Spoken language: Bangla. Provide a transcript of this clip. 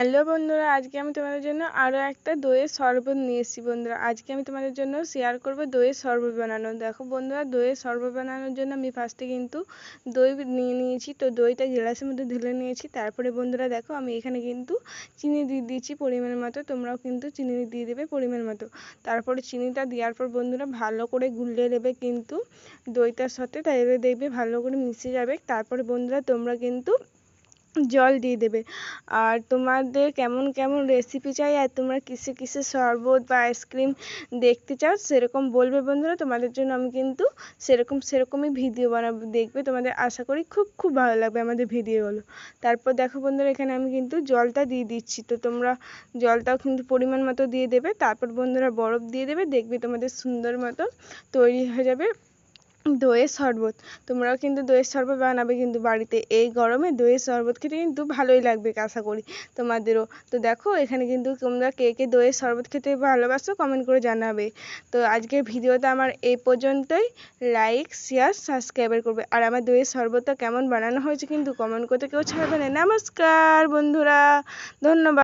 হ্যালো বন্ধুরা, আজকে আমি তোমাদের জন্য আরও একটা দইয়ের শরবত নিয়ে এসেছি। বন্ধুরা, আজকে আমি তোমাদের জন্য শেয়ার করব দইয়ের শরবত বানানো। দেখো বন্ধুরা, দইয়ের শরবত বানানোর জন্য আমি ফার্স্টে কিন্তু দই নিয়ে নিয়েছি। তো দইটা গ্লাসের মধ্যে ঢেলে নিয়েছি। তারপরে বন্ধুরা দেখো, আমি এখানে কিন্তু চিনি দিয়ে দিয়েছি পরিমাণ মতো। তোমরাও কিন্তু চিনি দিয়ে দেবে পরিমাণ মতো। তারপরে চিনিটা দেওয়ার পর বন্ধুরা ভালো করে গুলিয়ে নেবে কিন্তু দইটার সাথে, তাহলে দেখবে ভালো করে মিশে যাবে। তারপরে বন্ধুরা তোমরা কিন্তু জল দিয়ে দেবে। আর তোমাদের কেমন কেমন রেসিপি চাই আর তোমরা কিসে কিসে শরবত বা আইসক্রিম দেখতে চাও সেরকম বলবে বন্ধুরা। তোমাদের জন্য আমি কিন্তু সেরকমই ভিডিও বানাবো, দেখবে তোমাদের আশা করি খুব ভালো লাগবে আমাদের ভিডিওগুলো। তারপর দেখো বন্ধুরা, এখানে আমি কিন্তু জলটা দিয়ে দিচ্ছি। তো তোমরা জলটাও কিন্তু পরিমাণ মতো দিয়ে দেবে। তারপর বন্ধুরা বরফ দিয়ে দেবে, দেখবে তোমাদের সুন্দর মতো তৈরি হয়ে যাবে দইয়ের শরবত। তোমরাও কিন্তু দইয়ের শরবত বানাবে কিন্তু বাড়িতে। এই গরমে দইয়ের শরবত খেতে কিন্তু ভালোই লাগবে আশা করি তোমাদেরও। তো দেখো, এখানে কিন্তু তোমরা কে কে দইয়ের শরবত খেতে ভালোবাসো কমেন্ট করে জানাবে। তো আজকের ভিডিওটা আমার এই পর্যন্তই। লাইক, শেয়ার, সাবস্ক্রাইব করবে। আর আমার দইয়ের শরবতটা কেমন বানানো হয়েছে কিন্তু কমেন্ট করতে কেউ ছাড়বে না। নমস্কার বন্ধুরা, ধন্যবাদ।